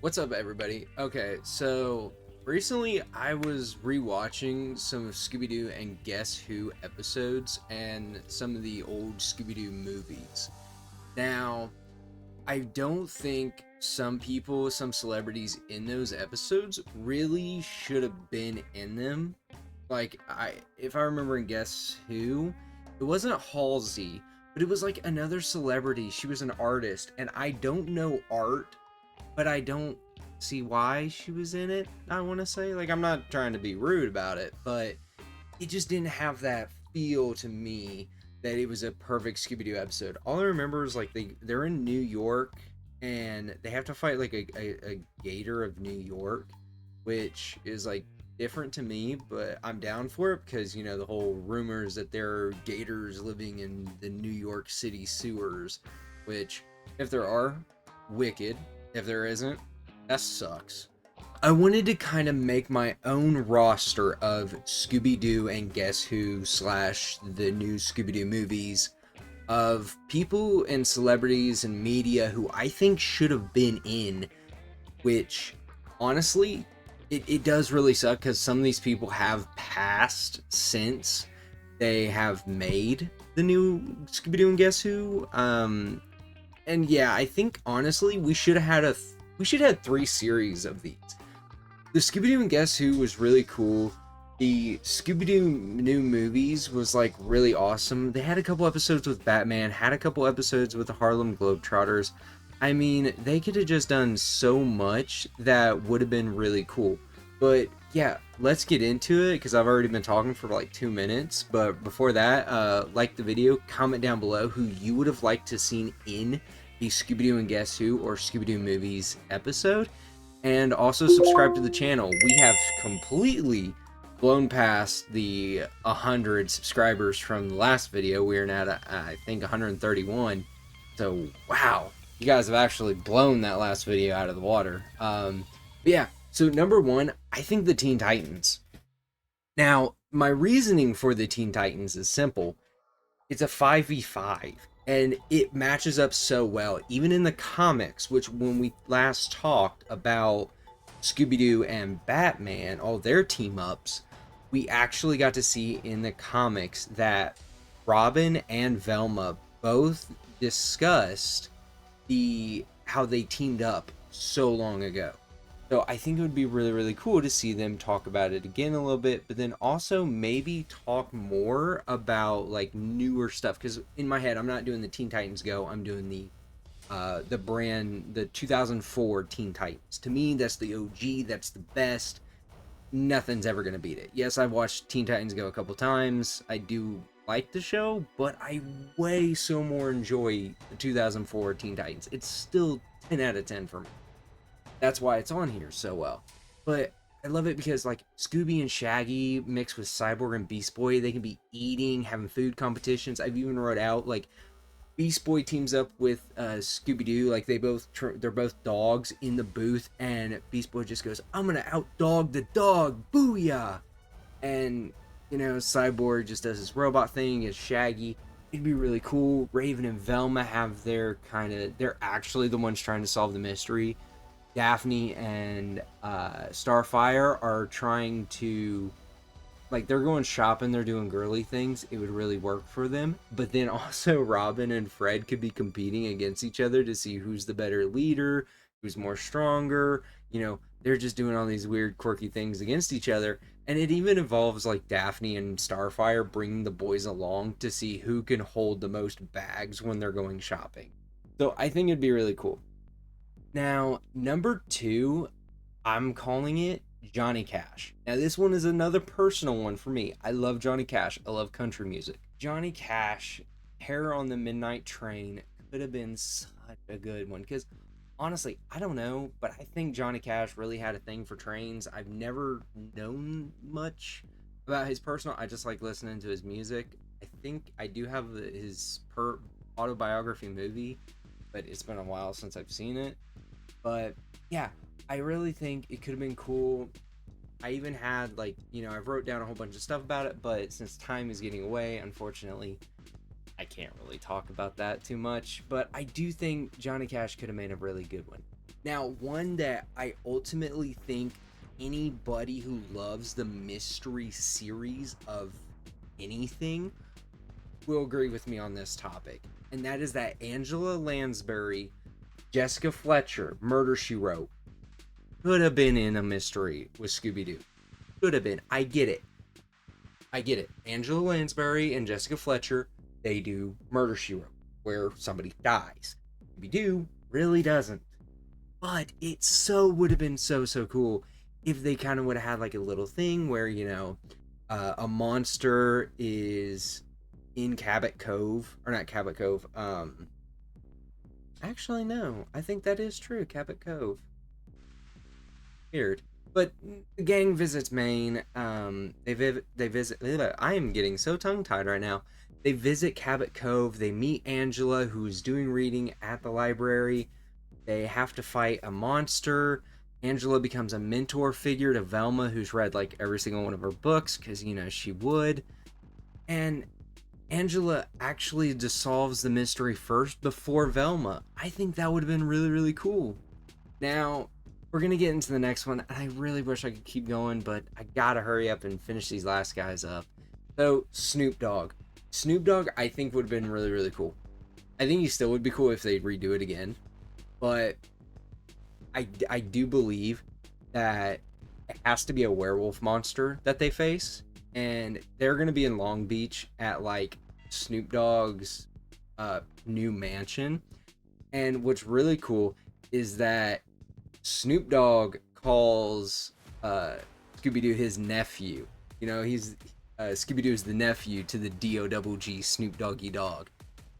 What's up, everybody? Okay, so recently I was rewatching some of Scooby-Doo and Guess Who episodes and some of the old Scooby-Doo movies. Now, I don't think some people, some celebrities in those episodes really should have been in them. If I remember in Guess Who, it wasn't Halsey, but it was like another celebrity. She was an artist, and I don't know art, but I don't see why she was in it. I want to say, like, I'm not trying to be rude about it, but it just didn't have that feel to me that it was a perfect Scooby-Doo episode. All I remember is like they're in New York and they have to fight like a gator of New York, which is like different to me, but I'm down for it because the whole rumors that there are gators living in the New York City sewers, which if there are, wicked. If there isn't, that sucks. I wanted to kind of make my own roster of Scooby-Doo and Guess Who slash the new Scooby-Doo movies of people and celebrities and media who I think should have been in, which honestly, it does really suck because some of these people have passed since they have made the new Scooby-Doo and Guess Who. And yeah, I think honestly we should have had three series of these. The Scooby-Doo and Guess Who was really cool. The Scooby-Doo new movies was like really awesome. They had a couple episodes with Batman, had a couple episodes with the Harlem Globetrotters. I mean, they could have just done so much that would have been really cool. But yeah, let's get into it because I've already been talking for like 2 minutes. But before that, like the video, comment down below who you would have liked to seen in the Scooby-Doo and Guess Who or Scooby-Doo movies episode. And also subscribe to the channel. We have completely blown past the 100 subscribers from the last video. We are now at, I think, 131. So, wow. You guys have actually blown that last video out of the water. But yeah, so number one, I think the Teen Titans. Now, my reasoning for the Teen Titans is simple. It's a 5v5 and it matches up so well even in the comics, which when we last talked about Scooby-Doo and Batman, all their team ups, we actually got to see in the comics that Robin and Velma both discussed the how they teamed up so long ago. So I think it would be really, really cool to see them talk about it again a little bit, but then also maybe talk more about like newer stuff. Because in my head, I'm not doing the Teen Titans Go. I'm doing the 2004 Teen Titans. To me, that's the OG. That's the best. Nothing's ever gonna beat it. Yes, I've watched Teen Titans Go a couple times. I do like the show, but I way so more enjoy the 2004 Teen Titans. It's still 10 out of 10 for me. That's why it's on here so well. But I love it because like Scooby and Shaggy mixed with Cyborg and Beast Boy, they can be eating, having food competitions. I've even wrote out like Beast Boy teams up with Scooby-Doo, like they're both dogs in the booth, and Beast Boy just goes, "I'm gonna outdog the dog, booyah!" And Cyborg just does his robot thing as Shaggy. It'd be really cool. Raven and Velma have they're actually the ones trying to solve the mystery. Daphne and Starfire are trying to, like, they're going shopping, they're doing girly things. It would really work for them. But then also Robin and Fred could be competing against each other to see who's the better leader, who's more stronger. They're just doing all these weird, quirky things against each other. And it even involves like Daphne and Starfire bringing the boys along to see who can hold the most bags when they're going shopping. So I think it'd be really cool. Now, number two, I'm calling it Johnny Cash. Now, this one is another personal one for me. I love Johnny Cash. I love country music. Johnny Cash, Terror on the Midnight Train could have been such a good one because honestly, I don't know, but I think Johnny Cash really had a thing for trains. I've never known much about his personal. I just like listening to his music. I think I do have his autobiography movie, but it's been a while since I've seen it. But yeah, I really think it could have been cool. I even had I wrote down a whole bunch of stuff about it, but since time is getting away, unfortunately, I can't really talk about that too much. But I do think Johnny Cash could have made a really good one. Now, one that I ultimately think anybody who loves the mystery series of anything will agree with me on this topic, and that is that Angela Lansbury, Jessica Fletcher, Murder She Wrote, could have been in a mystery with Scooby-Doo. Could have been. I get it. I get it. Angela Lansbury and Jessica Fletcher, they do Murder She Wrote, where somebody dies. Scooby-Doo really doesn't. But it would have been so cool if they kind of would have had like a little thing where, a monster is in Cabot Cove, or not Cabot Cove. Actually, no, I think that is true. Cabot Cove. Weird. But the gang visits Maine. They visit. I am getting so tongue tied right now. They visit Cabot Cove. They meet Angela, who's doing reading at the library. They have to fight a monster. Angela becomes a mentor figure to Velma, who's read like every single one of her books, because she would. And Angela actually dissolves the mystery first before Velma. I think that would have been really cool. Now, we're going to get into the next one, and I really wish I could keep going, but I gotta hurry up and finish these last guys up. So, Snoop Dogg. Snoop Dogg, I think, would have been really cool. I think he still would be cool if they redo it again, but I do believe that it has to be a werewolf monster that they face, and they're going to be in Long Beach at, like, Snoop Dogg's new mansion, and what's really cool is that Snoop Dogg calls Scooby-Doo his nephew. He's Scooby-Doo is the nephew to the D-O-double-G Snoop Doggy Dogg.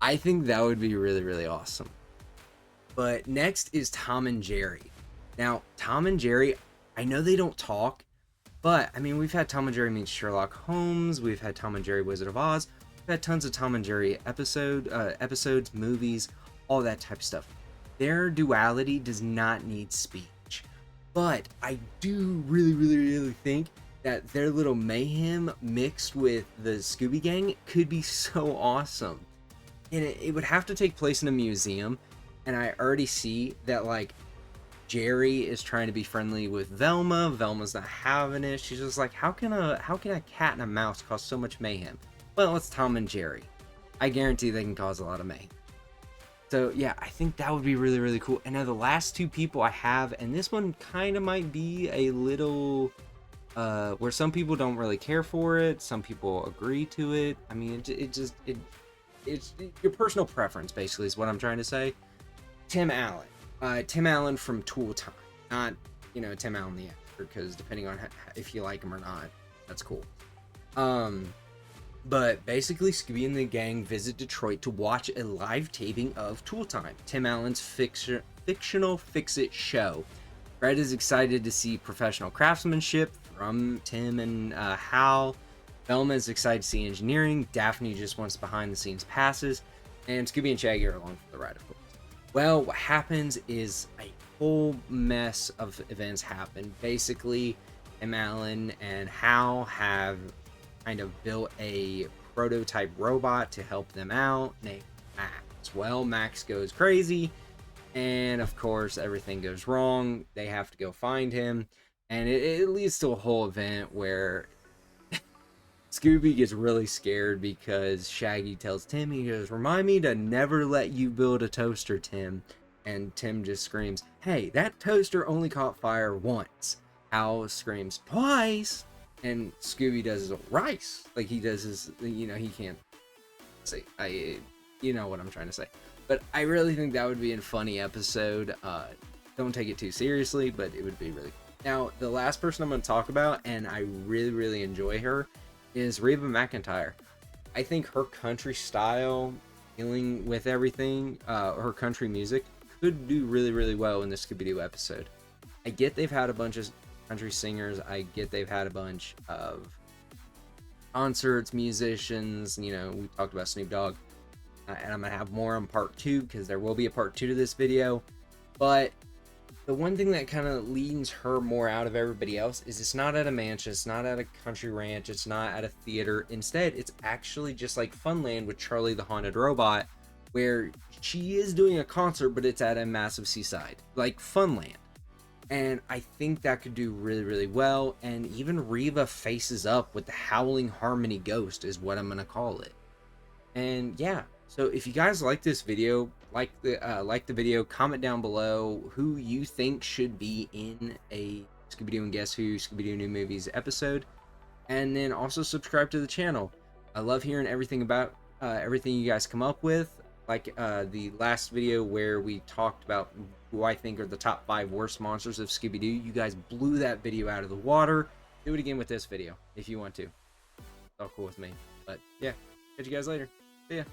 I think that would be really awesome. But next is Tom and Jerry. Now, Tom and Jerry, I know they don't talk, but I mean, we've had Tom and Jerry meet Sherlock Holmes. We've had Tom and Jerry Wizard of Oz. We've had tons of Tom and Jerry episodes, movies, all that type of stuff. Their duality does not need speech, but I do really think that their little mayhem mixed with the Scooby Gang could be so awesome. And it would have to take place in a museum, and I already see that, like, Jerry is trying to be friendly with Velma. Velma's not having it. She's just like, how can a cat and a mouse cause so much mayhem? Well, it's Tom and Jerry. I guarantee they can cause a lot of mayhem. So yeah, I think that would be really cool. And now the last two people I have, and this one kind of might be a little where some people don't really care for it, some people agree to it. I mean, it's your personal preference, basically, is what I'm trying to say. Tim Allen from Tool Time, not Tim Allen the actor, because depending on if you like him or not, that's cool. But basically, Scooby and the gang visit Detroit to watch a live taping of Tool Time, Tim Allen's fictional fix-it show. Fred is excited to see professional craftsmanship from Tim and Hal. Velma is excited to see engineering. Daphne just wants behind-the-scenes passes. And Scooby and Shaggy are along for the ride, of course. Well, what happens is a whole mess of events happen. Basically, Tim Allen and Hal have kind of built a prototype robot to help them out named Max. Well, Max goes crazy, and of course everything goes wrong. They have to go find him, and it leads to a whole event where Scooby gets really scared because Shaggy tells Tim, he goes, "Remind me to never let you build a toaster, Tim." And Tim just screams, "Hey, that toaster only caught fire once." Hal screams, "Twice." And Scooby does his rice. Like, he does his, he can't say, you know what I'm trying to say. But I really think that would be a funny episode. Don't take it too seriously, but it would be really cool. Now, the last person I'm going to talk about, and I really enjoy her, is Reba McEntire. I think her country style, dealing with everything, her country music, could do really well in the Scooby-Doo episode. I get they've had a bunch of country singers. I get they've had a bunch of concerts, musicians. We talked about Snoop Dogg. And I'm going to have more on part 2, because there will be a part 2 to this video. But the one thing that kind of leans her more out of everybody else is it's not at a mansion, it's not at a country ranch, it's not at a theater. Instead, it's actually just like Funland with Charlie the Haunted Robot, where she is doing a concert, but it's at a massive seaside, like Funland. And I think that could do really, really well. And even Reba faces up with the Howling Harmony Ghost is what I'm gonna call it. And yeah, so if you guys like this video, like the video, comment down below who you think should be in a Scooby-Doo and Guess Who Scooby-Doo New Movies episode, and then also subscribe to the channel. I love hearing everything about everything you guys come up with. Like the last video where we talked about who I think are the top 5 worst monsters of Scooby-Doo. You guys blew that video out of the water. Do it again with this video if you want to. It's all cool with me. But yeah, catch you guys later. See ya.